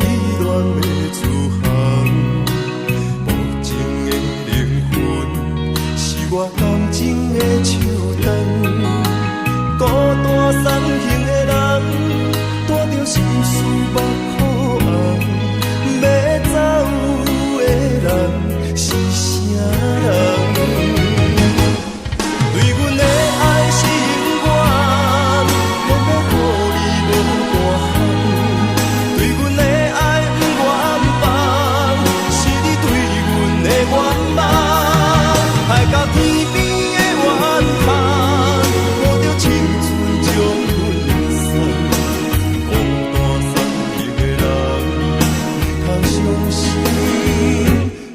意恋的出航，无情的灵魂是我感情的手灯，孤单送行的人，带着心事目苦红，要走的人是啥人？对阮的爱是永远，偏要予你无大限。对阮的爱不愿放，是你对阮的愿望。爱到天边的远航，抱着青春将阮送。孤单送行的人，通相信，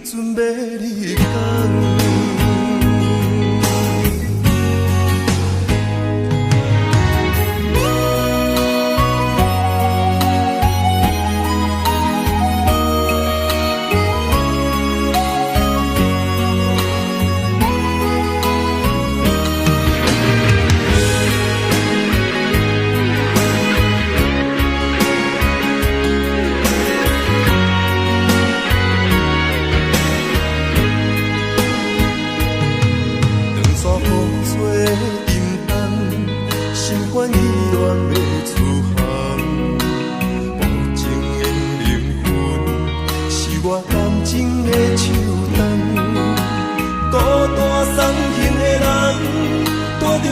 准要离开。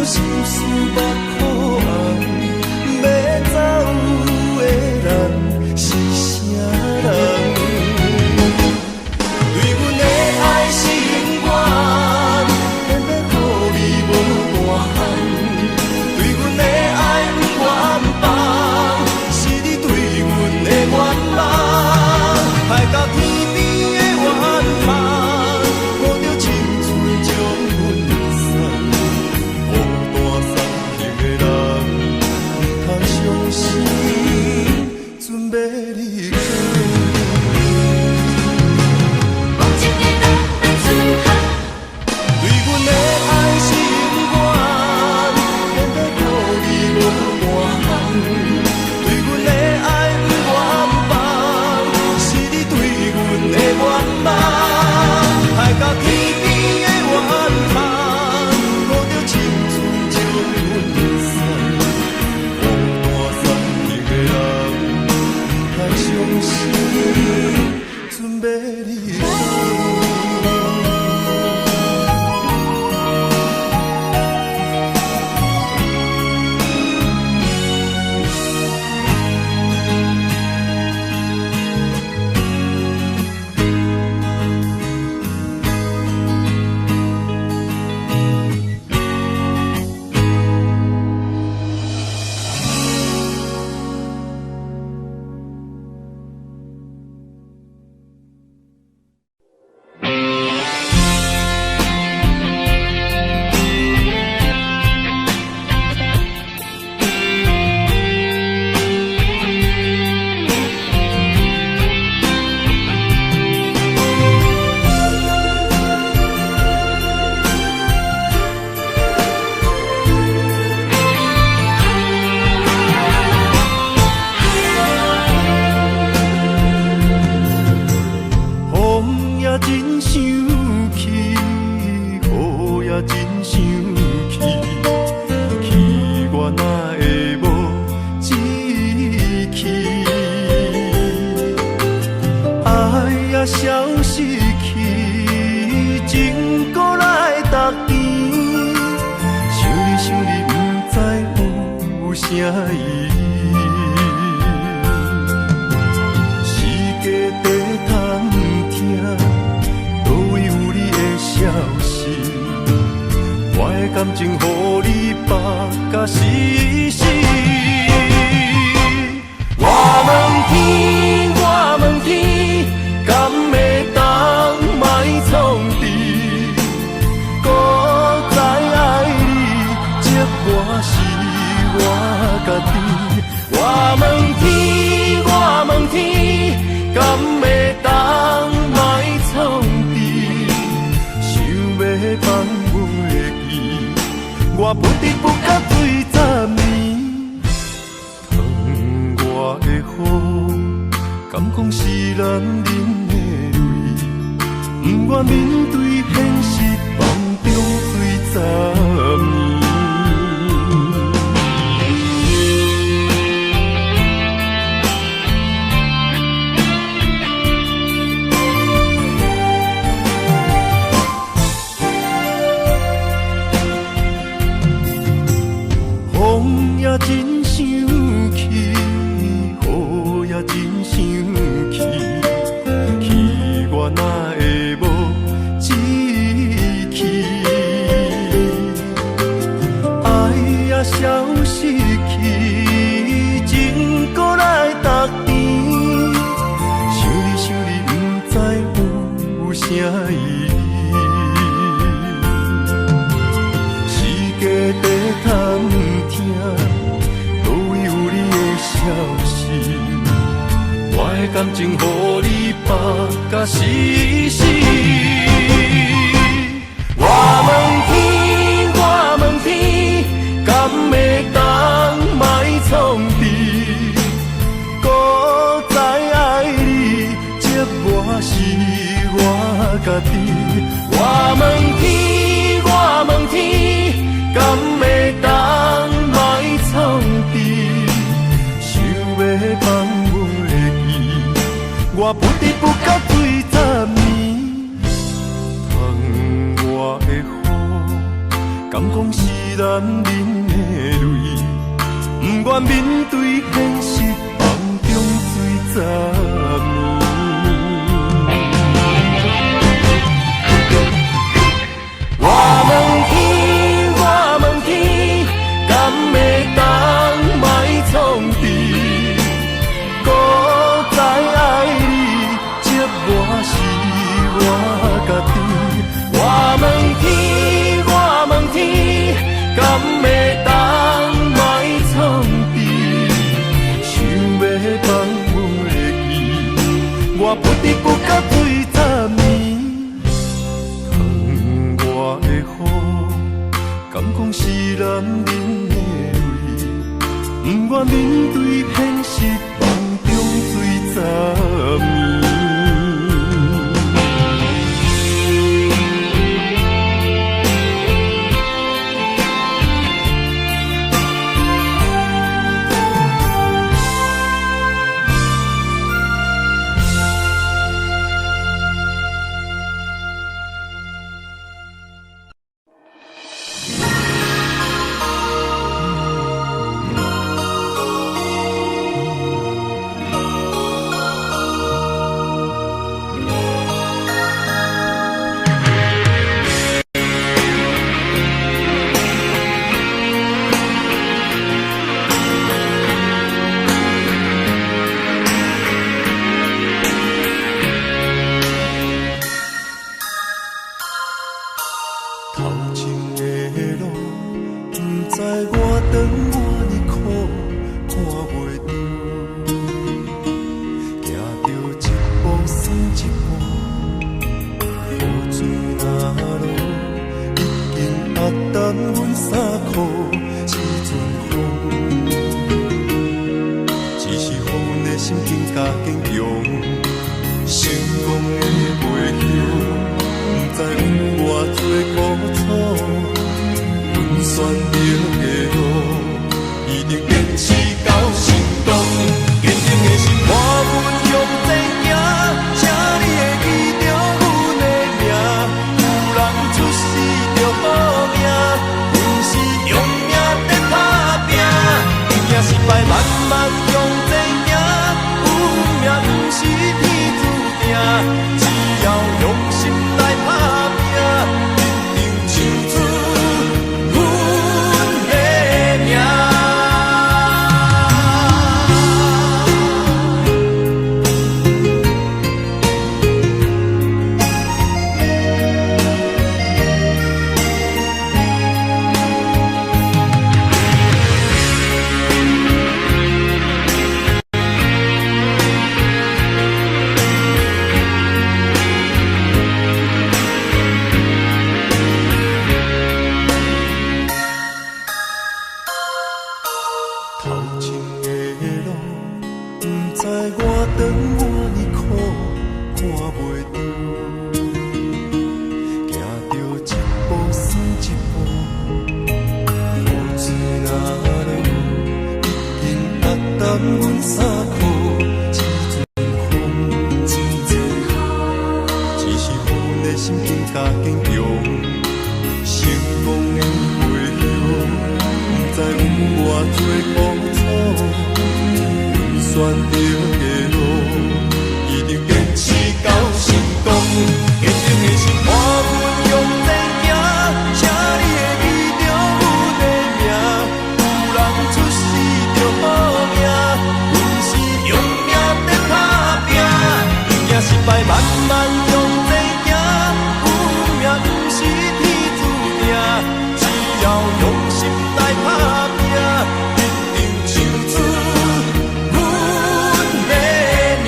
心事目苦红，要走的人是啥人？对阮的爱是永远，偏要予你无大限。对阮的爱不愿放，是你对阮的愿望。爱到天边的远航，抱着青春将阮送。相信，准要离开。无情的人要出航，对阮的爱是永远，偏要予你无大限。对阮的爱不愿放，是你对阮的愿望。爱到天边的远航，抱着青春将阮送。相信，准要离开。感情，予你绑甲死死。我问天，我问天，敢会当卖创治？搁再爱你，这我是我家己。我问天，我问天，敢会当卖创治？想要放袂记。我不得不甲对十年。敢讲是男人的泪，不愿面对现实，梦中醉10年。风也真生气，雨也真生气，气我哪会无志气？爱也消失去，情搁来逐甜，想你想你，不知有啥意义。世界在探听，倒位有你的消息？我的感情，予你绑甲死死。我问天，我问天，敢会当莫创治？搁再爱你，这我是我家己。我问天，我问天，敢会当莫创治？想要放阮的意，我不得不甲醉10年。窗外的雨，敢讲是男人的泪，不愿面对现实，梦中醉10年。我问天，我问天，敢会当莫创治？搁再爱你，这我是我家己。我问天，我问天，敢会当莫创治？想要放阮的意，我不得不甲醉10年。窗外的雨，敢讲是男人的泪，不愿面对现实，梦中醉10年。头前的路，不知我长我呢苦，看袂着，行着一步算一步，雨水若落，已经压淡阮衫裤，时阵风，只是予阮的心更加坚强，成功的袂晓。不知有偌多苦楚，阮选择的路，一定坚持到成功。坚定的心，看阮向前行，请你会记着阮的名。有人出世着保命，阮是用命在打拼。赢也失败，慢慢向前行，运命不是天注定，只要用心来打拼。阮衫裤一阵风，只是阮的心更加坚强。成功的回响，不知有偌多苦楚。阮选择的路，一定坚持到成功。坚定的心伴阮向前行，请你会记着阮的名。有人出世着好命，阮是用命在打拼。逆境失败慢慢向前行，有命不是天注定。只要用心来打拼，一定唱出阮的名。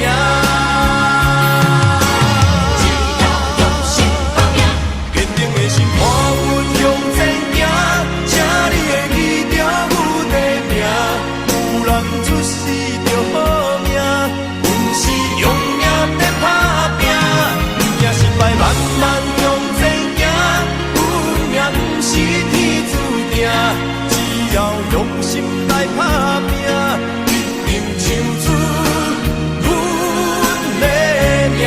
只要用心打拼，坚定的心伴阮向前行，请你会记着阮的名。有人出世着好命，阮是用命在打拼。逆境失败慢慢向前行，有命不是天注定。只要用心来打拼，一定唱出阮的名。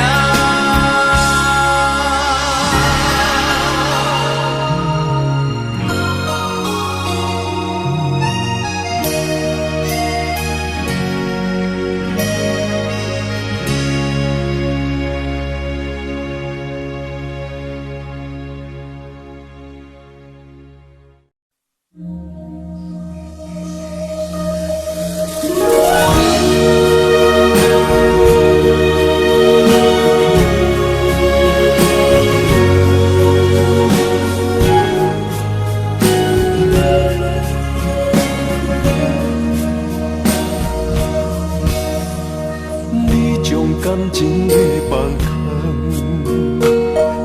你将感情的放空，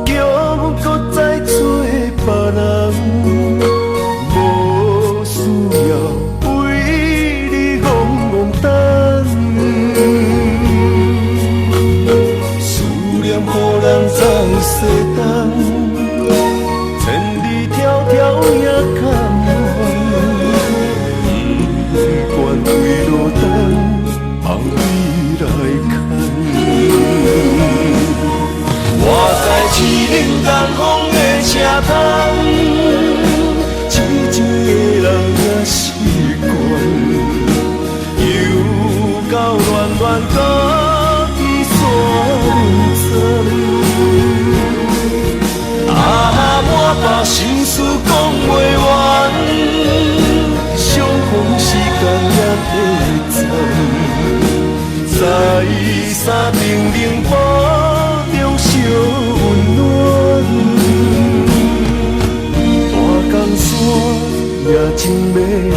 叫阮搁再做别人，无需要为你戆戆等。思念予人总西东，千里迢迢也甘愿，不管几落冬，望你来看。我在市林东风的车窗，真正的人也习惯，又到乱乱搁去山针。满腹心事讲袂完，相逢时间也短暂，在山顶顶波中烧温暖。大江山也真迷人，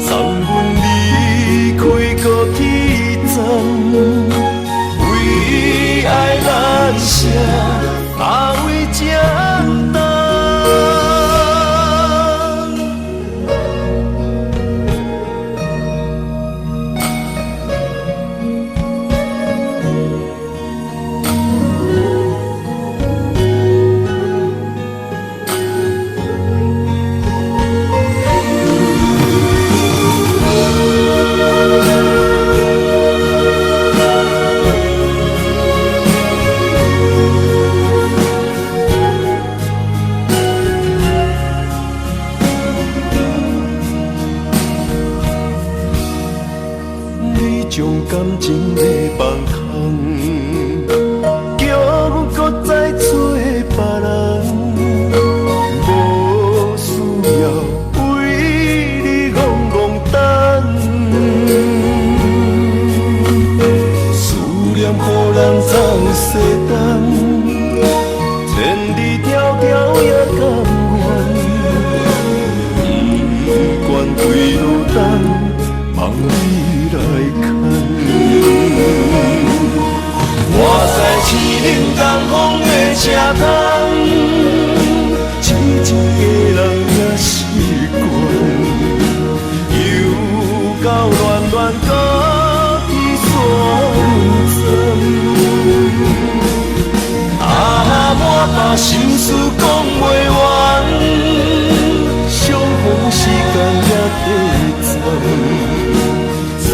送阮离开搁去站，为爱难舍，为这等。将感情的放空，叫阮搁再做别人，无需要为你戆戆等。思念予人总西东，千里迢迢也甘愿，不管几路冬，望你来看。我在市林东风的车窗，真正的人也习惯，又到乱乱搁去山针。满腹心事讲袂完，相逢时间也短暂。在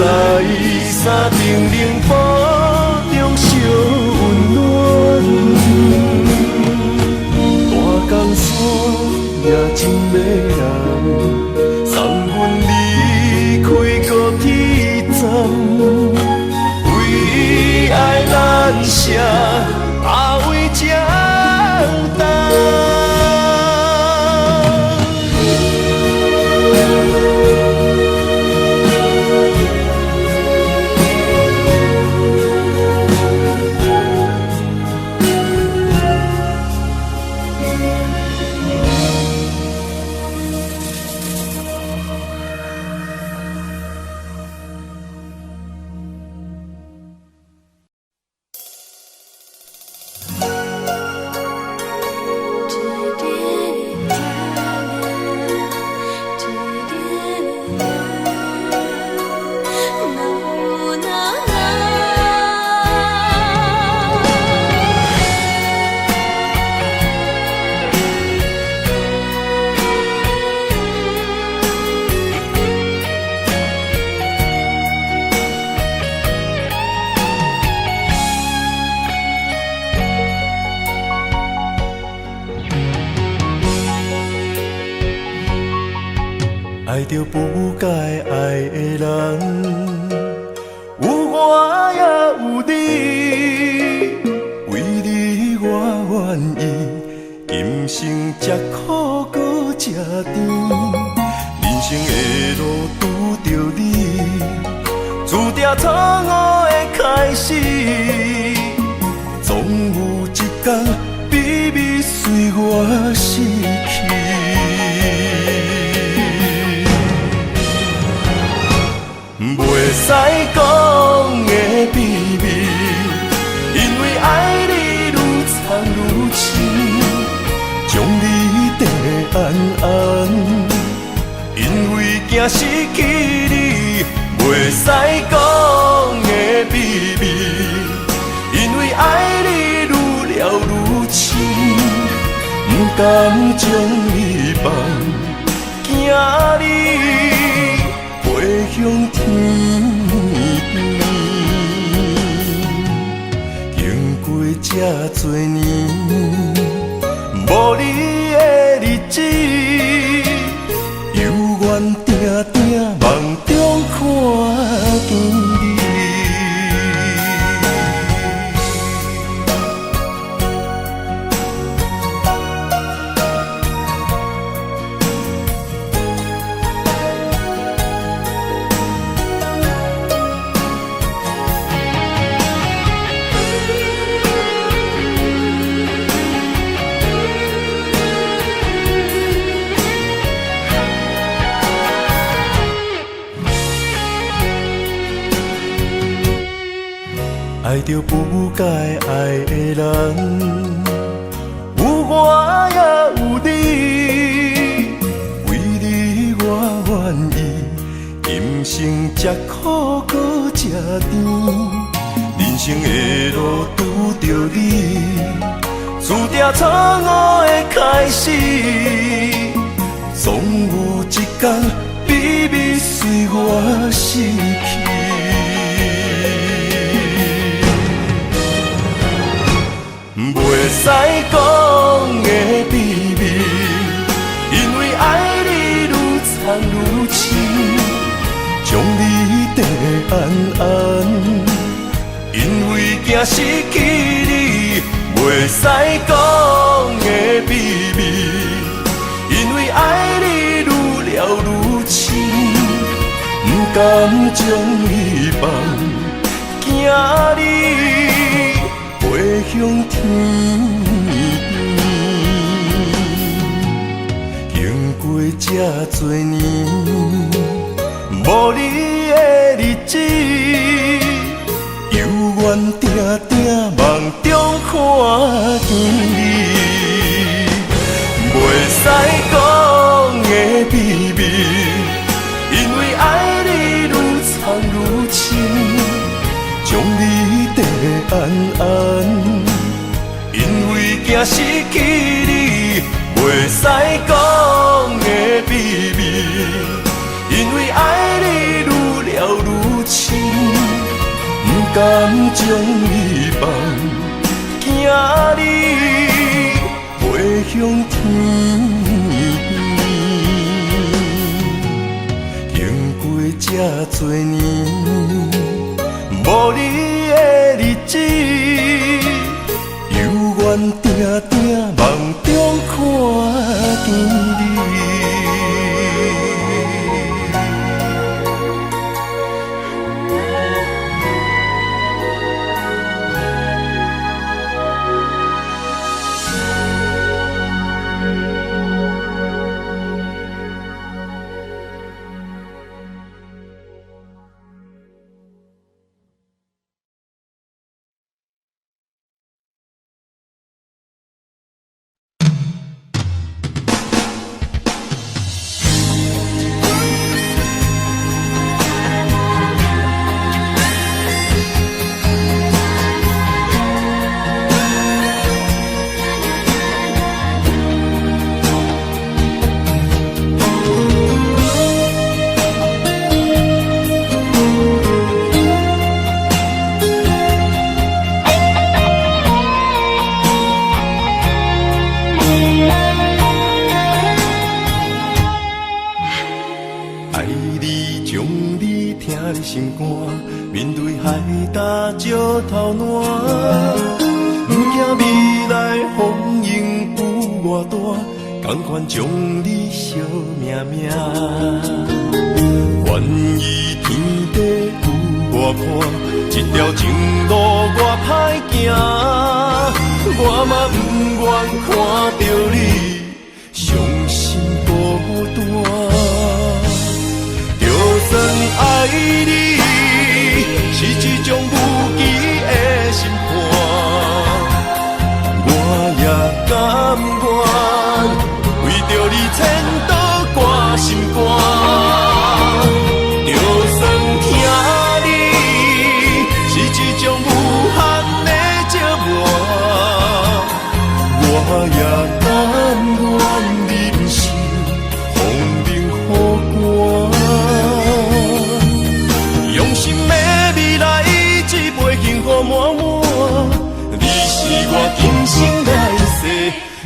声，阿位才重。爱着不该爱的人，有我也有你，为你我愿意，今生吃苦搁吃甜，人生的路拄着你，注定错误的开始，总有一天秘密随我逝去。袂使讲的秘密，因为爱你愈藏愈深，将你地安安，因为惊失去你。袂使讲的秘密，因为爱你愈了愈深，不甘将你放，惊你飞向天边，经过这多年，无你的日子，犹原定定梦中看见你。爱着不该爱的人，有我也有你，为你我愿意，今生吃苦搁吃甜，人生的路拄着你，注定错误的开始，总有一天秘密随我逝去。袂使讲的秘密，因为爱你愈藏愈深，将你地安安，因为惊失去你。袂使讲的秘密，因为爱你愈了愈深，不甘将你放，惊你飞向天边，经过这多年，无你的日子，犹原定定梦中看见你。袂使讲的秘密，因为爱你愈藏愈深，将你地安安，因为惊失去你。袂使讲的秘密，因为爱你愈了愈深，不甘将你放，惊你飞向天边，经过这多年，无你的日子。头烂，不惊未来风雨有偌大，甘愿将你惜命命。愿意天地有我伴，这条情路我歹行，我嘛不愿看着你伤心孤单。就算爱你是一种无期的心肝，我也甘愿为着你牵倒挂心肝。就算疼你是一种无限的折磨，我也甘愿忍受风冷雨寒。用心的未来，一杯幸福满满，你是我今生来世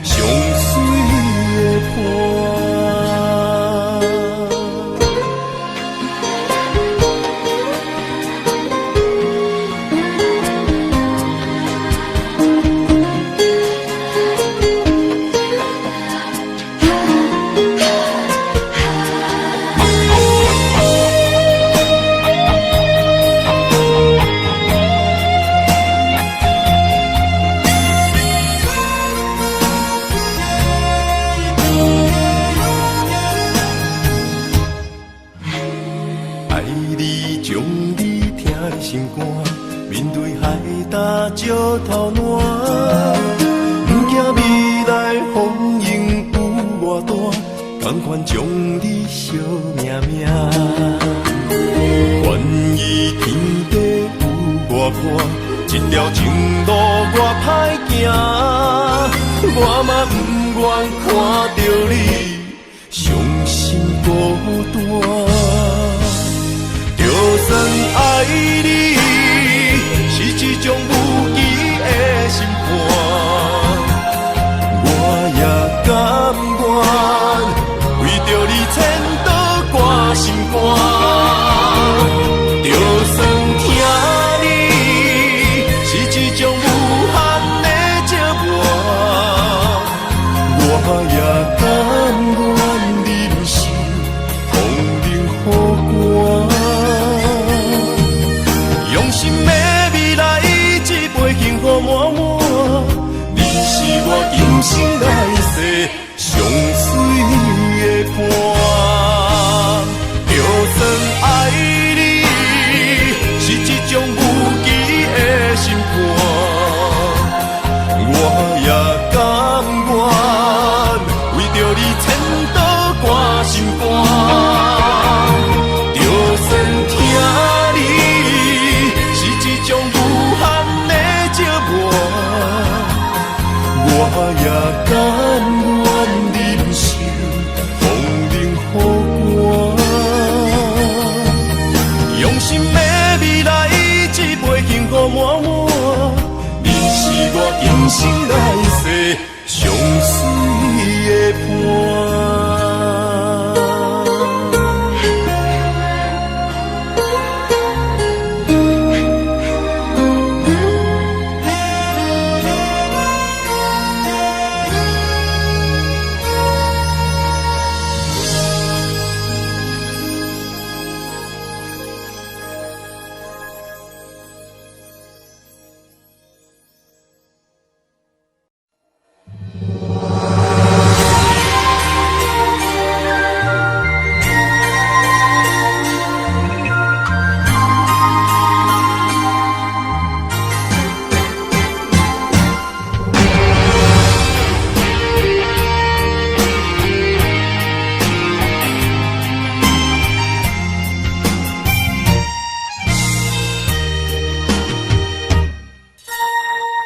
上水的伴。爱你将你疼的心肝，面对海大石头烂，不惊未来风雨有偌大，甘愿将你惜命命。愿意天地有我伴，这条情路我歹行，我嘛不愿看着你伤心孤单。就算爱你是一种无期的心肝，我也甘愿为着你牵倒挂心肝。就算疼你是一种无限的折磨，我也甘愿忍受风冷雨寒。用心的未来，一杯幸福满满，你是我今生来世上水的伴。就算爱你是一种无期的心肝，我也甘愿为着你牵倒挂心肝。就算疼你是一种无限的折磨，我也甘愿忍受风冷雨寒。用心的未来，一杯幸福满满，你是我今生来世上水的伴。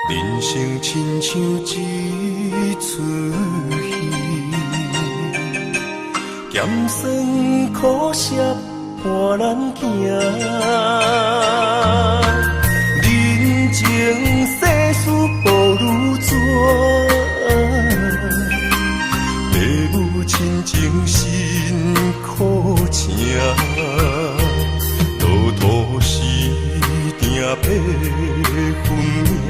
人生亲像一出戏，咸酸苦涩伴咱行。人情世事无如纸，父母亲情辛苦请，路途是定爬。分命，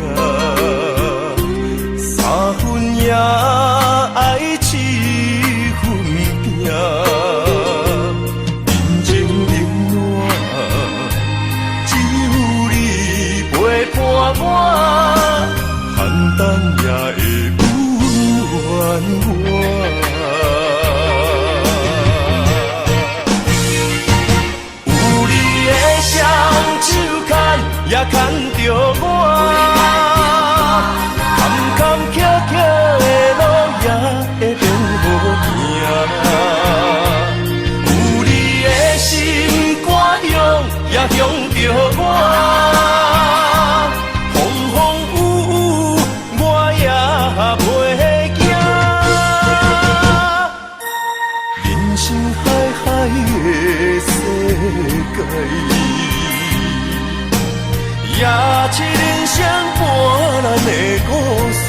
三分也爱七分拼。人情冷暖，只有你陪伴我，简单也会温暖我。也牵着我，坎坎坷坷的路也会变好行。有你的心肝胸也向着我，风风雨雨我也袂惊。人生海海的世界。也是人生半难的故事，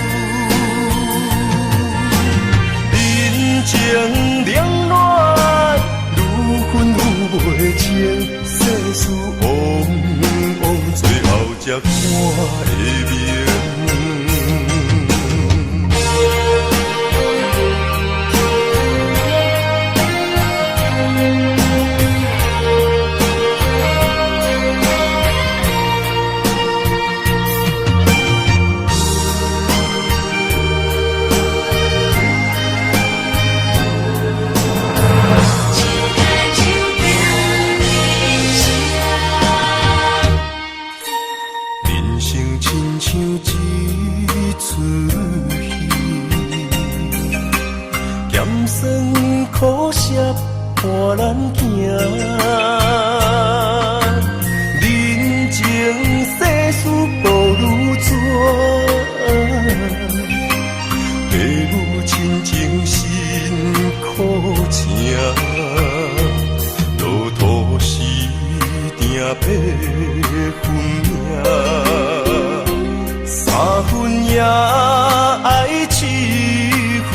人情冷暖，愈分愈袂清，世事往往最后才看会明。苦涩伴咱行，人情世事无如纸，父母亲情辛苦情，路途时定要分命，三分也爱七分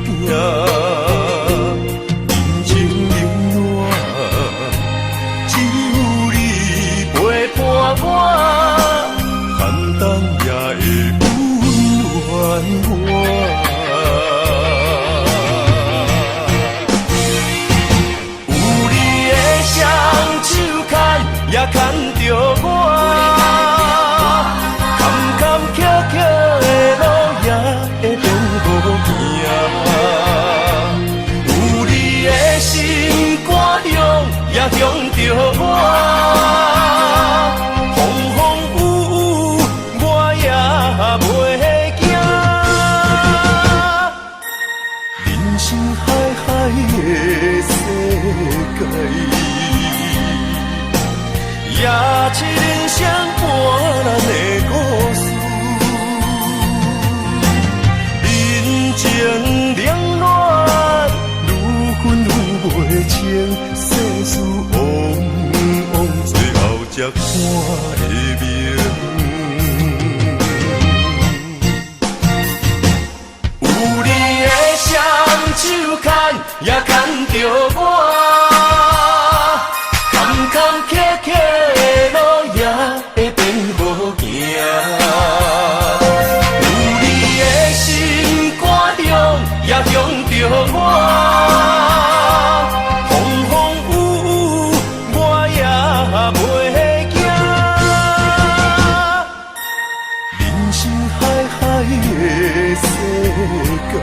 拼。我简单也会温暖我，有你的双手牵也牵着我，坎坎坷坷的路也会变好行。有你的心肝胸也向着我。也是人生半难的故事，人情冷暖，愈分愈袂清，世事往往最后才看会明。有你的双手牵也牵着我。坎坷坷的路也会变好行，有你的心肝胸也向着我，风风雨雨我也袂惊。人生海海的世界，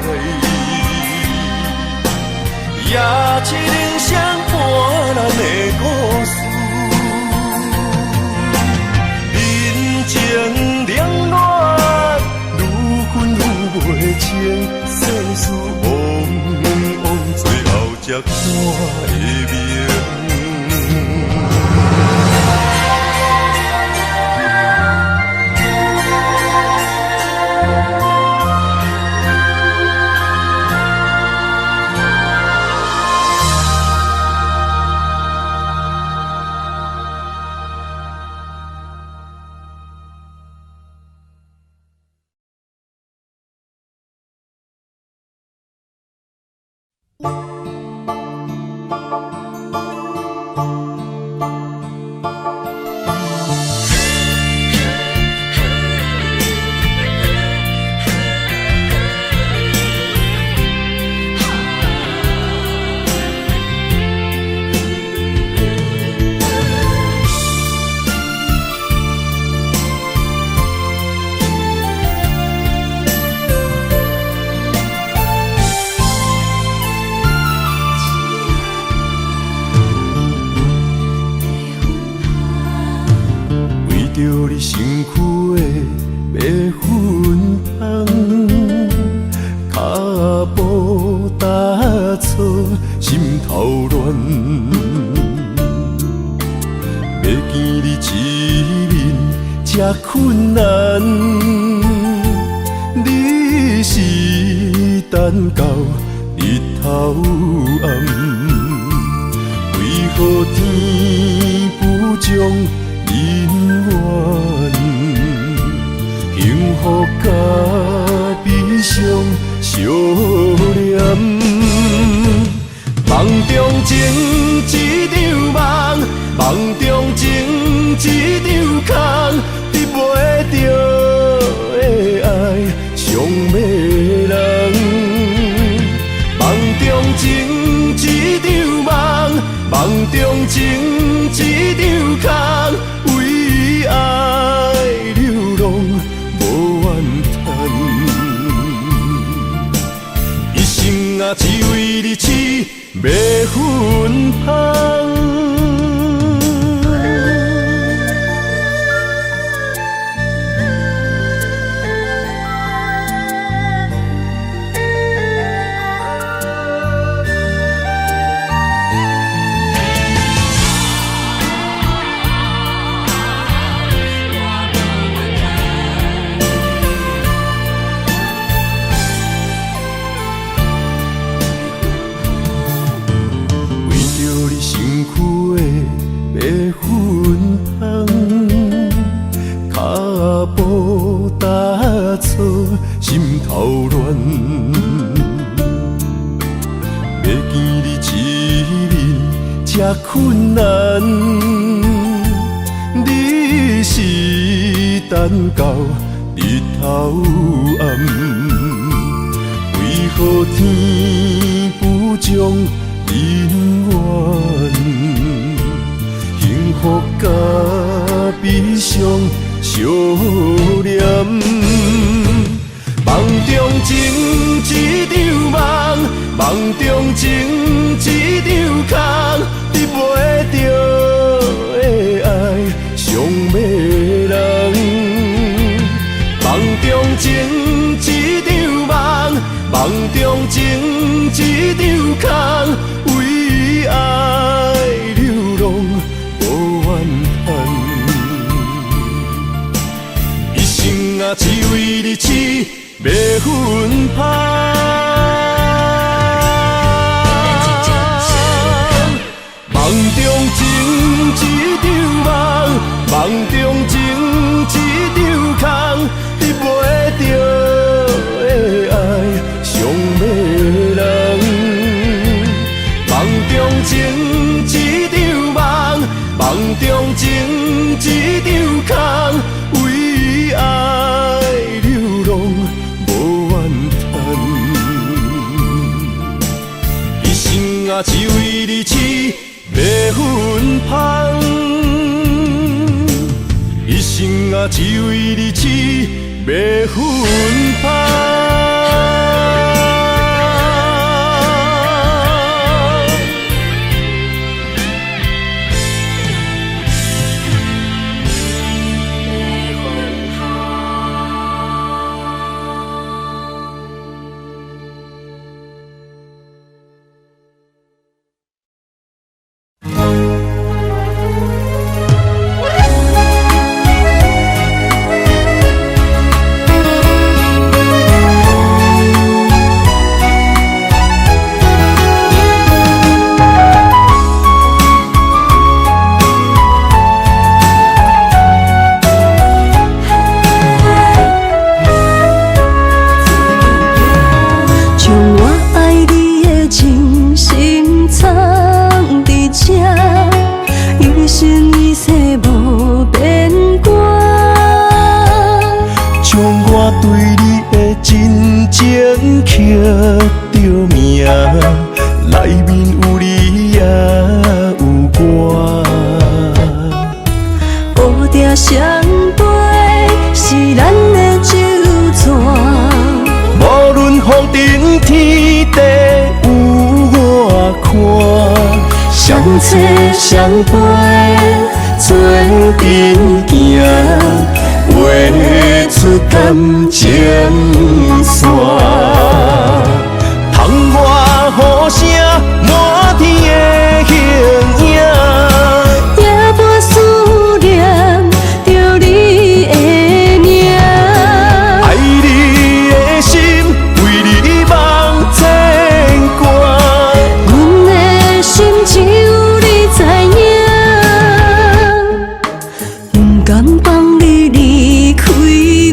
也是人生半难的故事。情冷暖，愈分愈袂清，世事往往最后才看会明。你身躯的白粉香，脚步踏错，心头乱。要见你一面这困难，你是等到日头暗，为何天不将人怨？幸福甲悲伤相连，梦中情一场梦，梦中情一场空，得袂着的爱上迷人。梦中情一场梦，梦中情一场空，为爱流浪无怨叹，一生啊只为你痴白粉香。心头乱，要见你一面这困难，你是等到日头暗，为何天不将人怨？幸福甲悲伤相连。梦中情一场梦，梦中情一场空，得袂着的爱上迷人。梦中情一场梦，梦中情一场空，为爱流浪无怨叹，一生啊只为你痴白粉香。梦中情一场梦，梦中情一场空，得袂着的爱上迷人。梦中情一场梦，梦中情一场空，为爱流浪无怨叹，一生啊只为你痴白粉香，一生啊只为你痴白粉香。相切相陪，做阵行，画出感情线。窗外雨声满天的形影，夜半思念着你的名。爱你的心为你梦牵挂，阮的心只有你知影，不甘放你离开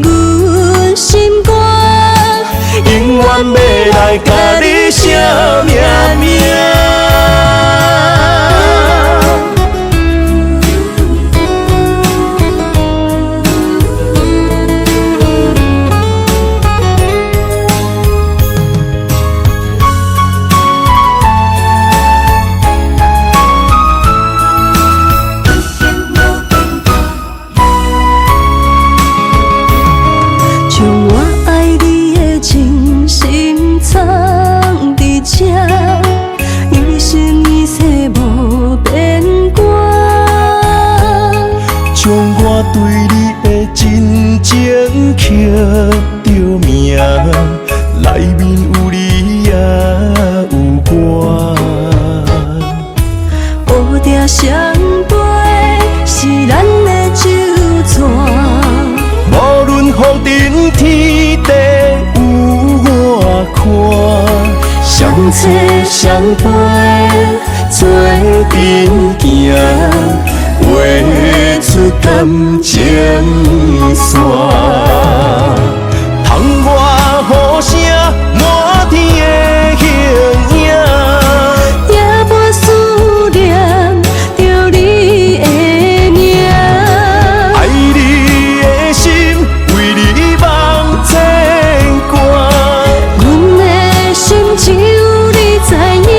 阮心肝，永远要来甲你写名名。将我爱你的真心藏伫这，一生一世无变卦。将我对你的真情刻着名，内面有你也有我。乌蝶双飞是咱的酒泉。无论风尘天地有我看，相册相陪做阵行，画出感情线。窗外雨声满天的形影，夜半思念着你的名。爱你的心为你梦牵挂，阮的心只有你知影，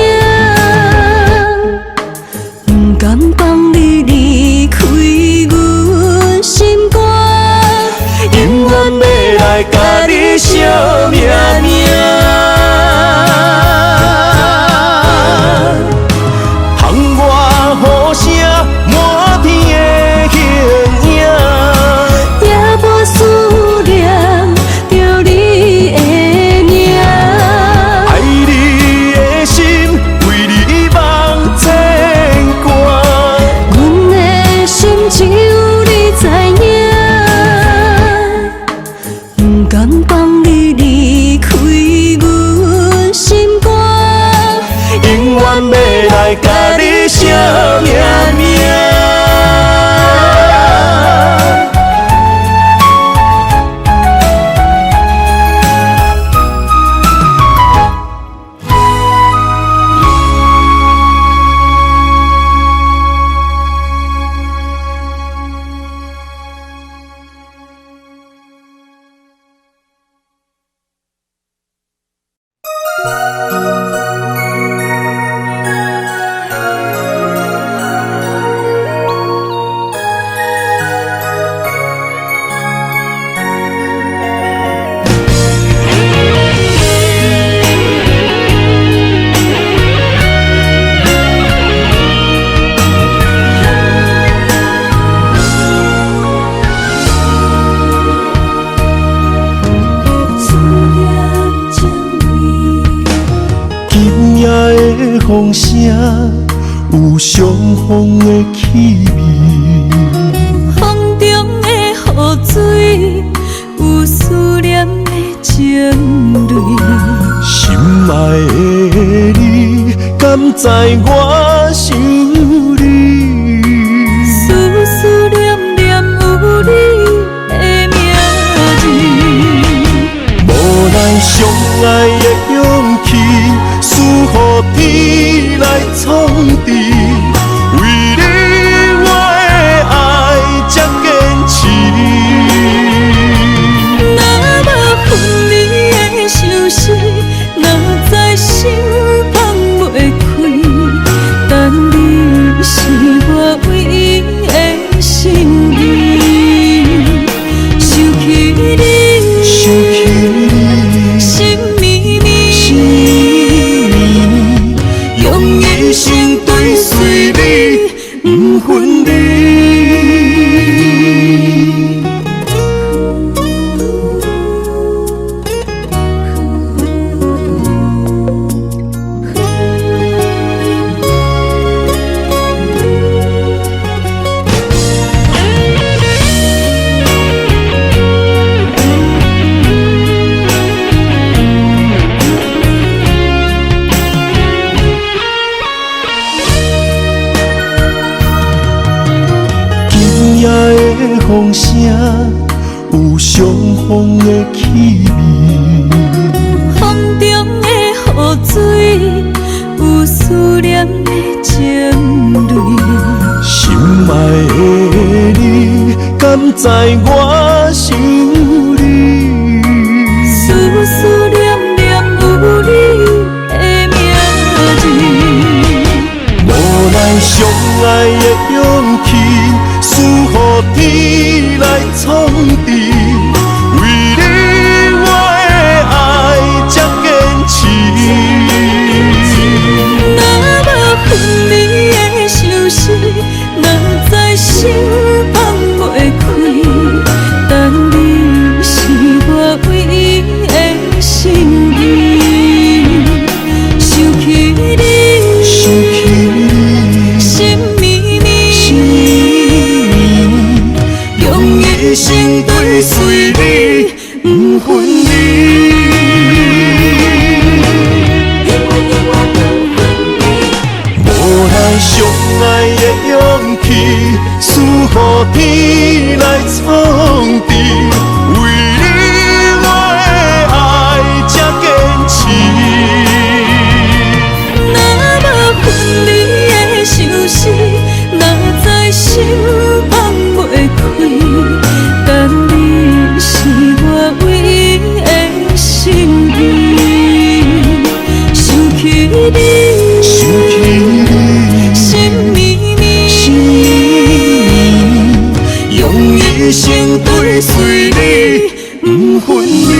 不甘放你离开阮心肝，永远要来甲你写名名。窗外雨声满天的形影，夜半思念着你的名。爱你的心为你梦牵挂，阮的心只有你知影，不甘放你离开阮心肝，永远要来甲你写名名。今夜的风声有相逢的气味，风中的雨水有思念的情泪。心爱的你，敢知我想你？思念念有你的名字，无咱相爱的勇气，赐予天来创治。为你我的爱才坚持。若无分离的相思，哪知心放袂开？相逢的气味。风中的雨水，有思念的情泪。心爱的你，敢知我想你？思念念有你的名字。无奈相爱的勇气，输予天来创治。为你我的爱才坚持。若无分离的相思，哪知心放袂开。但你是我唯一的心意，想起你，心绵绵，用一生追随你，不分离。无奈相爱的勇气，输予天来创治。为你我的爱才坚持。若无分离的相思，哪知心放袂开。但你是我唯一的心意，想起你，心绵绵，用一生追随你，不分离。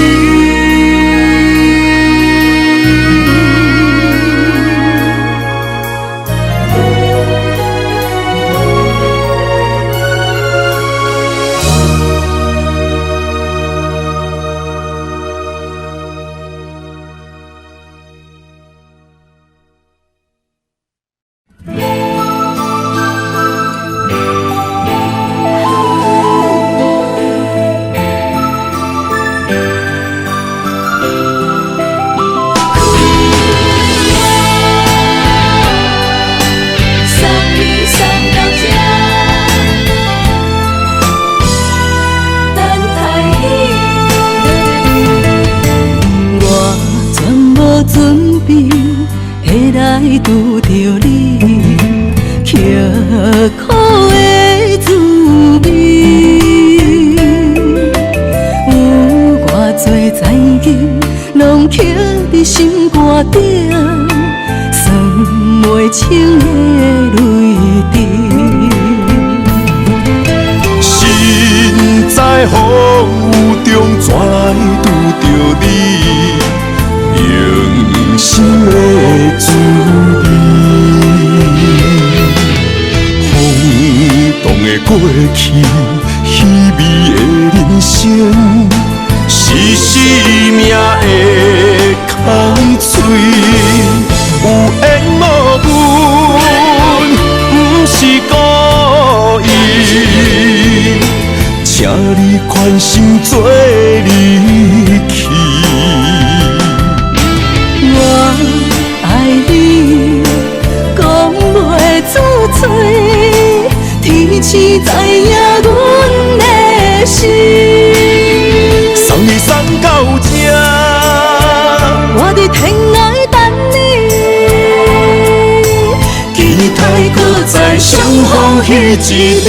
准备下来拄着你，刻苦的滋味。有偌多灾情，拢刻伫心肝顶，算袂清的泪滴。心在风雨中，怎来拄着你？用心的滋味，风动的过去，稀微的人生，是生命的空嘴，有缘无分，不是故意，请你宽心做离去。我爱你，讲袂出嘴，天赐知影阮的心。送你送到这，我伫天涯等你，期待搁再相逢彼一日。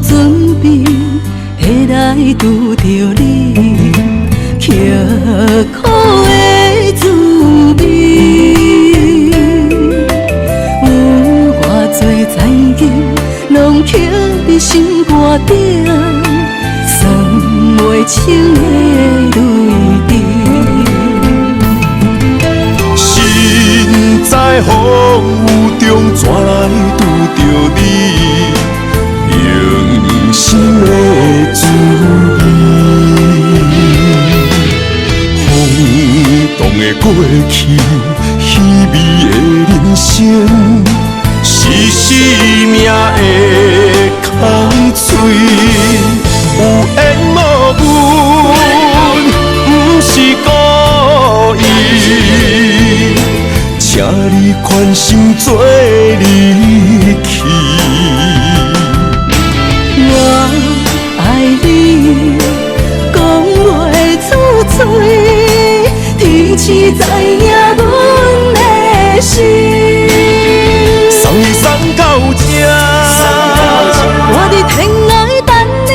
准备下来拄着你，刻苦的滋味。有偌多灾情，拢刻伫心肝顶，算袂清的泪滴。心在风雨中，怎来拄着你？用心的滋味，过去，虚伪的人生，是生命的空嘴，有缘无分，不是故意，请你宽心做离去。我爱你，讲袂出嘴，天赐知影阮的心。送你送到这，我伫天涯等你，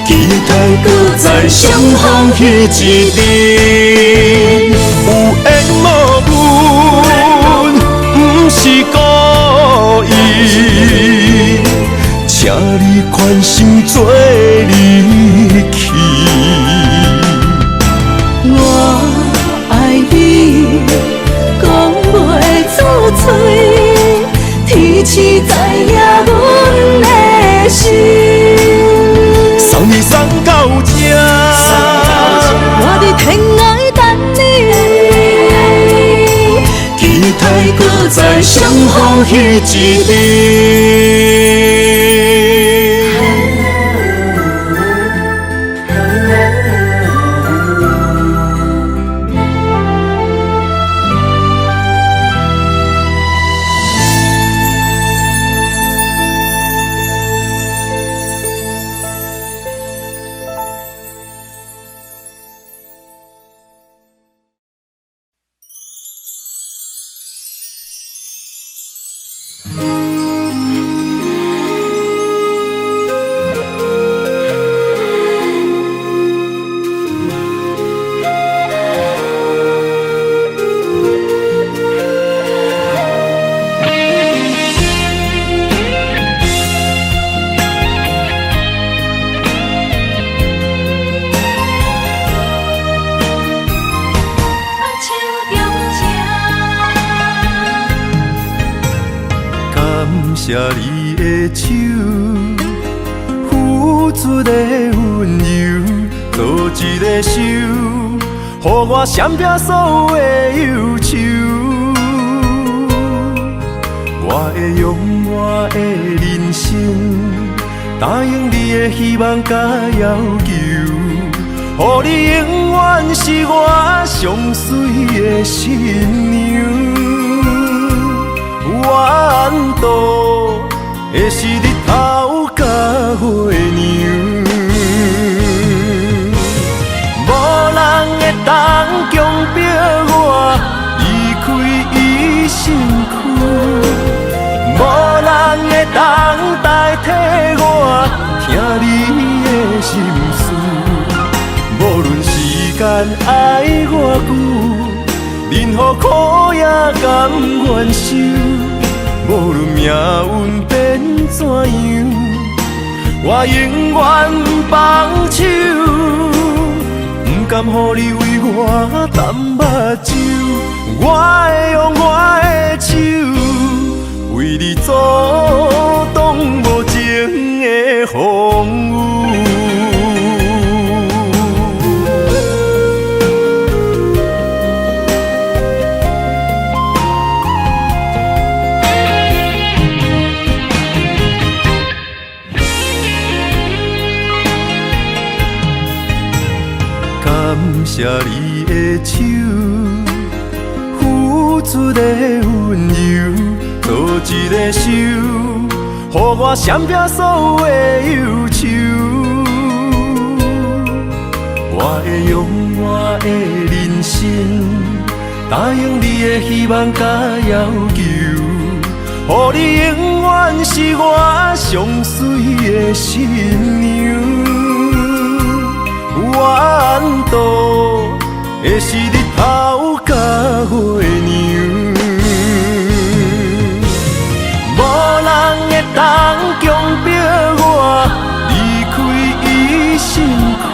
期待搁再相逢彼一日。有缘无分，不是故意，请你宽心做离去。我爱你，讲袂出嘴，天赐知影阮的心。送你送到这，我伫天涯等你，期待搁再相逢彼一日。谢你的手，付出的温柔，做一个手，予我闪避所有的忧愁。我会用我的人生，答应你的希望甲要求，予你永远是我上水的新娘。缘途会是日头甲月亮，无人会当强迫我离开伊身躯，无人会当代替我听你的心事。无论时间爱偌久，任何苦也甘愿受。无论命运变怎样，我永远不放手，不甘予你为我淡目睭。我会用我的手，为你阻挡无情的风雨。感谢你的手，付出的温柔，做一个手，予我闪避所有的忧愁。我会用我的人生，答应你的希望甲要求，予你永远是我上水的新娘。缘途会是日头甲月亮，无人会当强迫我离开伊身躯，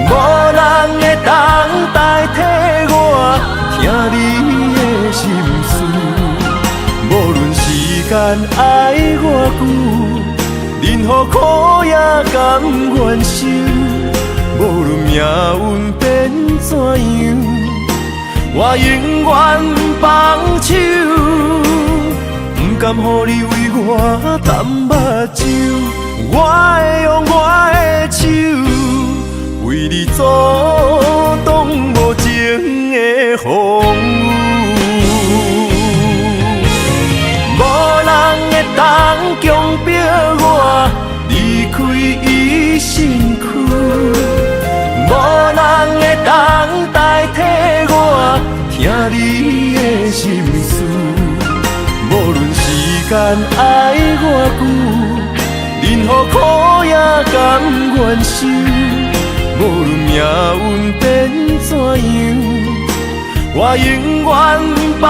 无人会当代替我听你的心事。无论时间爱偌久，任何苦也甘愿受。无论命运变怎样？我永远放手，不甘予你为我淡目睭。我会用我的手，为你阻挡无情的风雨。无人会当强迫我离开伊身躯，无人会当代替我听你的心事。无论时间爱偌久，任何苦也甘愿受。无论命运变怎样，我永远放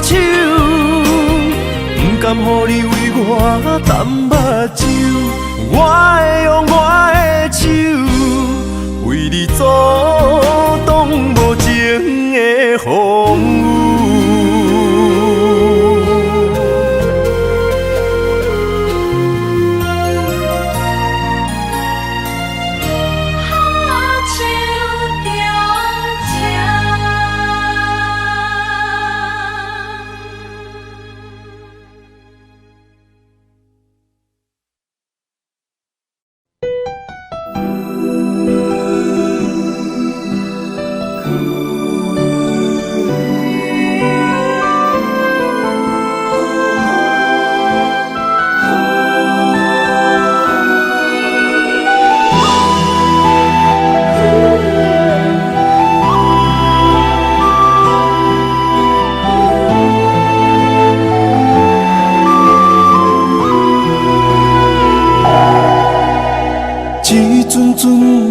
手。不甘予你为我淡目睭，我会用我的手，为你阻挡无情的风雨。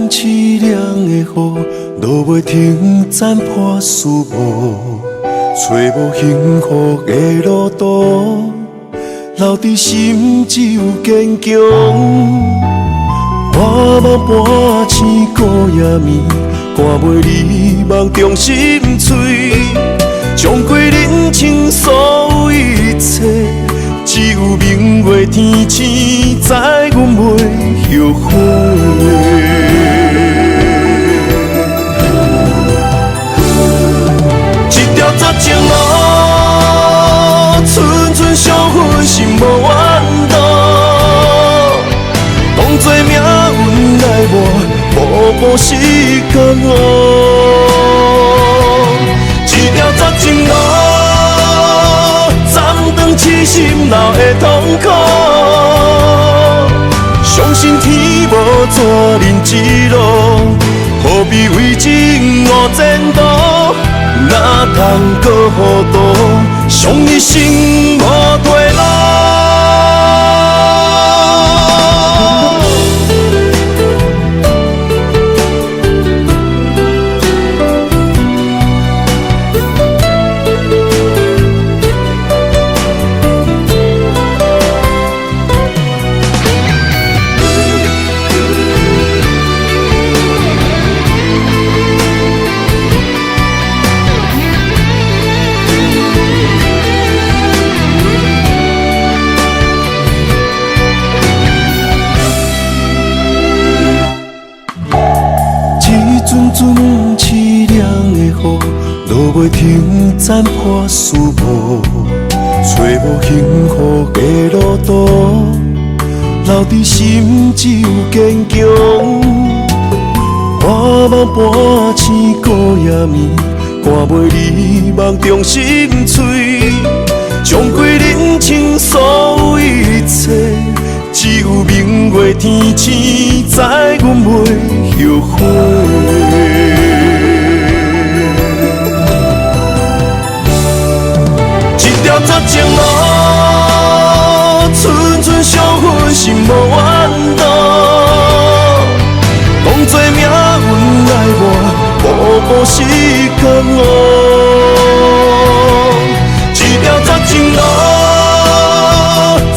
凄凉的雨，落袂停，斩破思无，找无幸福的路途，留伫心只有坚强。我梦半醒孤夜眠，赶袂你梦中心碎，将过人生所有一切，只有明月天星知阮袂后悔。这条情路，寸寸相分，心无怨妒。当作命运来磨，步步是甘愿。这条情路，暂断痴心闹的痛苦。相信天无绝人之路，何必为情误前途？哪通搁予渡，伤一生无退路。凄凉的雨，落袂停，斩破思无，找无幸福的路途，留伫心只有坚强。我梦半醒孤夜眠，赶袂你梦中心碎，将过人生所有一切，只有明月天星知阮袂后悔。这情路，寸寸相分，心无怨妒。当作命运来磨，步步是甘愿。这条情路，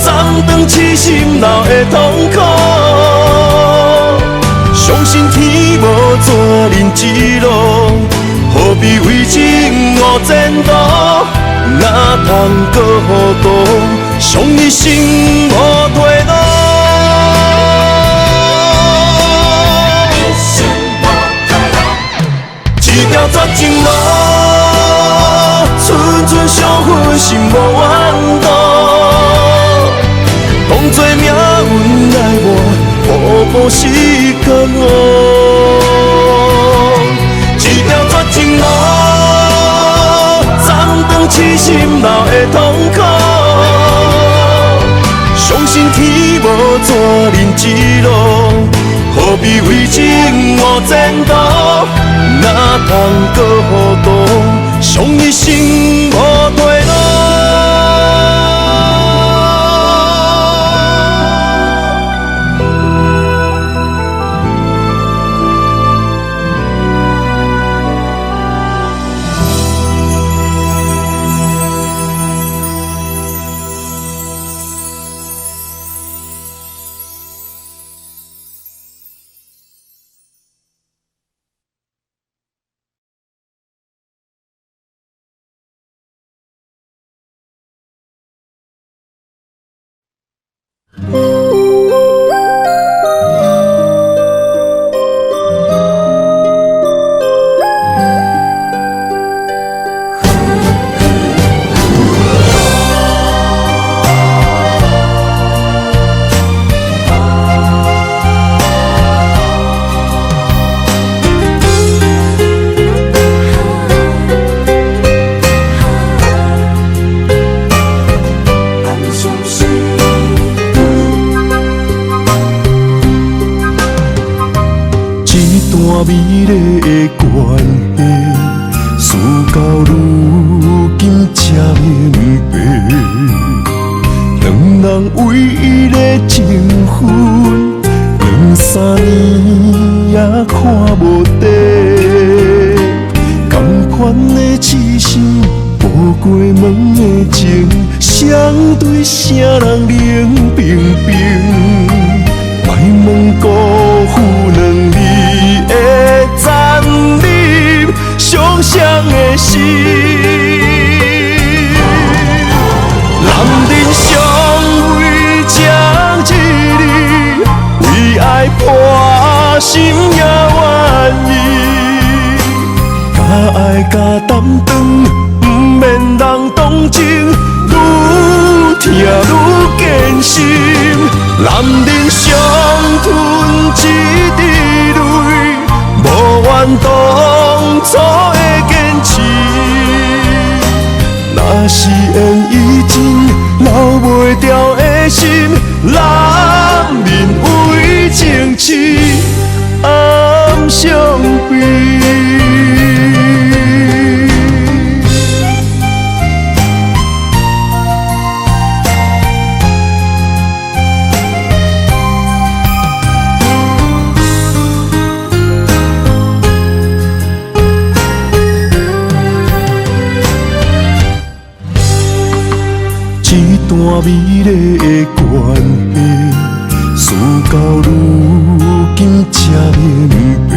暂断痴心闹的痛苦。相信天无绝人之路，何必为情误前途？哪通搁予渡，伤一生无退路。一一条绝情路，寸寸伤痕心无怨妒。当作命运来磨，步步是甘我。一条绝情路，暂断痴心流的痛苦。相信天无绝人之路，何必为情误前途？哪通搁糊涂，伤一生无退路。美丽的关系，事到如今才明白，两人唯一的情分，2、3年也看无底。同款的痴心，无过门的情，相对啥人冷冰冰？莫问辜负两字的残忍，伤谁的心？男人尚未将一日，为爱破心也愿意。假爱假担当，不免人同情，愈听愈艰辛。男人伤吞一滴泪，无怨当初的坚持。若是缘已尽，留袂住的心，男人为情痴暗伤悲。一段美丽的关系，事到如今才明白，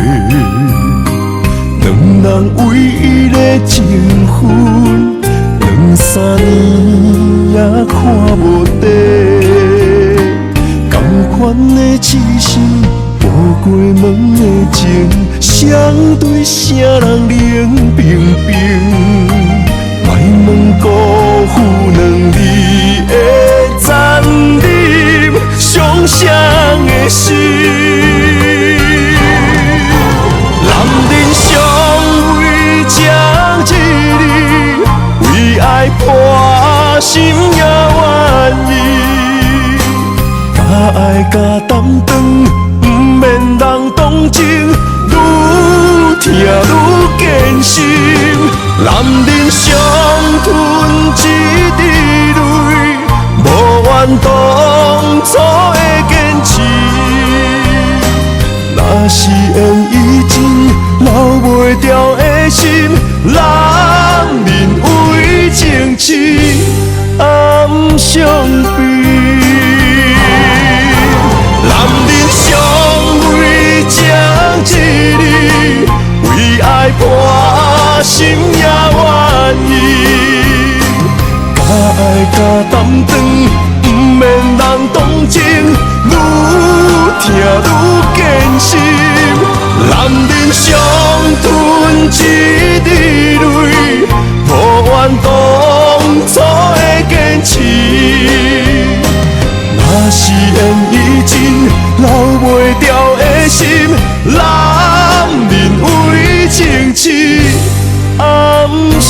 两人唯一的情分，2、3年也看无底。同款的痴心，无过门的情，相对啥人冷冰冰？莫问辜负两字的残忍，伤谁的心？男人尚未将一日，为爱破心也愿意。假爱假担当，不免人同情，愈听愈艰辛。男人伤吞一滴泪，无怨当初的坚持。若是缘已尽，留袂住的心，男人为情痴暗伤悲。男人尚未将一日，为爱破心也愿意。假爱假担当，不免人同情，愈听愈艰辛。男人伤吞一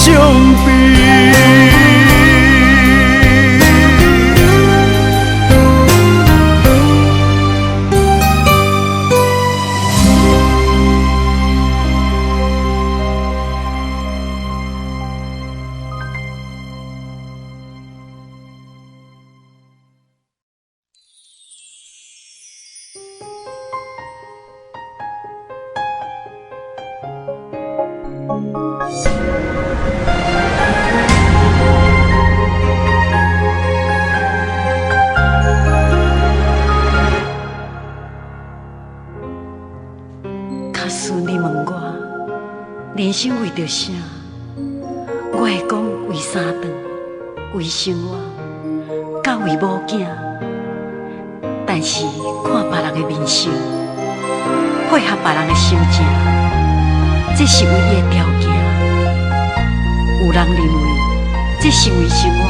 相悲。假使你问我人生为着啥，我会讲为三顿，为生活，甲为某囝。但是看别人的面相，配合别人的心情，这是唯一的条件。有人认为这是为生活，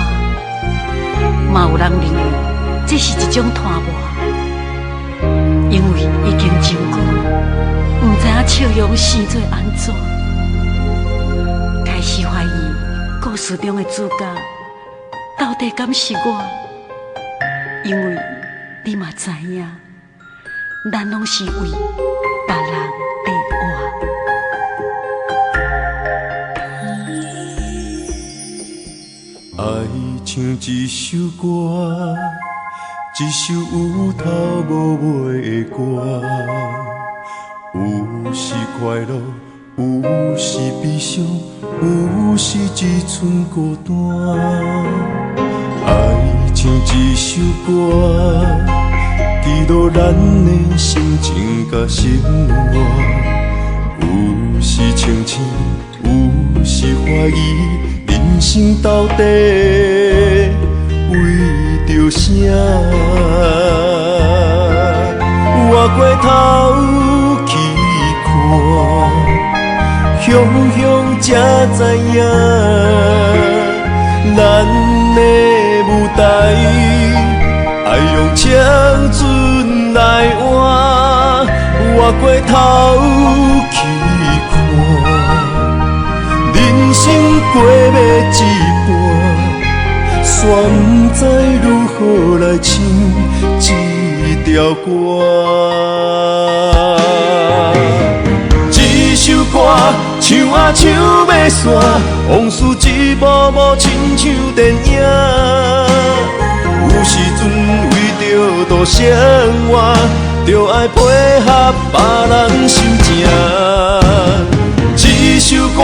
嘛有人认为这是一种拖磨，因为已经真久，唔知影笑容生做安怎，开始怀疑故事中的主角到底敢是我，因为你嘛知影，咱拢是为别人在活。爱像一首歌，一首有头无尾的歌，有时快乐，有时悲伤，有时只剩孤单。爱像一首歌，记录咱的心情甲生活，有时清醒，有时怀疑。人生到底为着啥？我过头去看，乡乡才知影，咱的舞台爱用青春来换。我过头去看，人生过要一半，煞不知如何来唱这条歌。这首歌唱啊唱要煞，往事一幕幕亲像电影。有时阵为着度生活，就爱配合别人心情。这首歌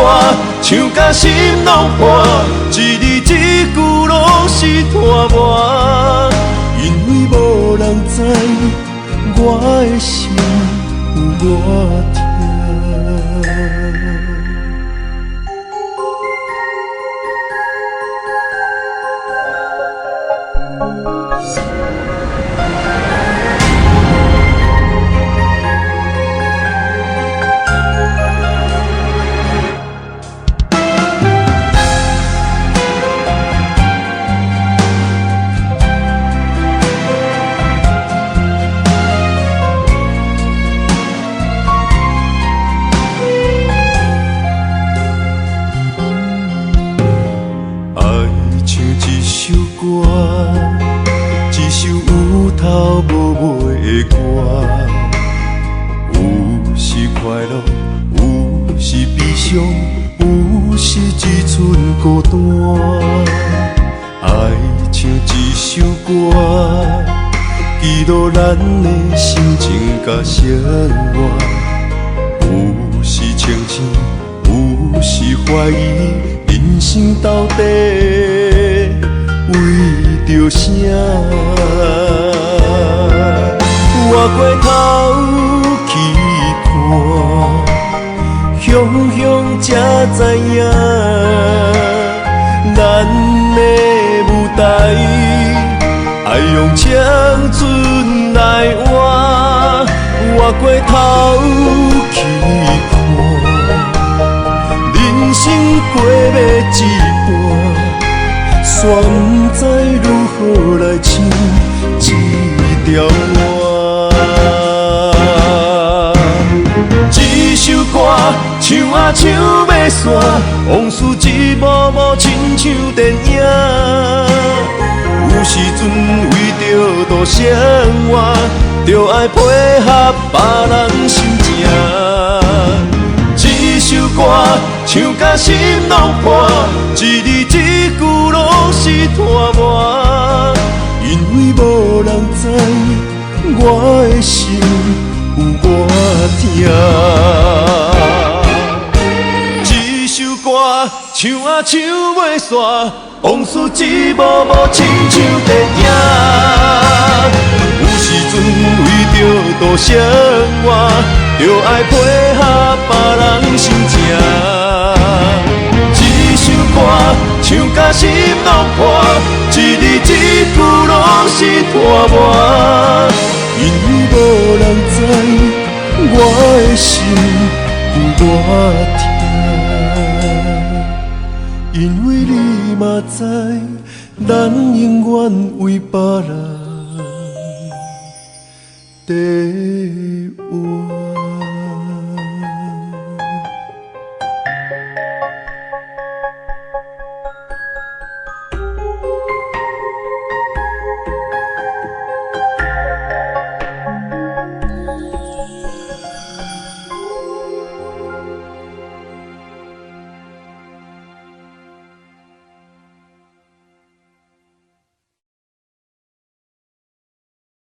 唱甲心拢破，一字一句拢是拖磨，因为无人知我的心有偌痛。一首有头无尾的歌，有时快乐，有时悲伤，有时只剩孤单。爱像一首歌，记录咱的心情甲生活，有时清醒，有时怀疑，人生到底为着啥？我过头去看，乡乡才知影，咱的舞台爱用青春来换。我过头去看，人生过要一半。煞不知如何来唱这条歌。这首歌唱唱啊唱要散，往事一幕幕亲像电影。有时阵为着度生活，就爱配合别人心情。一首歌唱甲心拢破，一字一句拢是拖磨。因为无人知我的心有偌痛。一首歌唱啊唱袂煞，往事一幕幕亲像电影。有时阵为着度生活，就爱配合别人心情。一首歌唱甲心拢破，一字一句拢是拖磨。因为无人知我的心有偌痛，因为你嘛知，咱永远为别人。第一。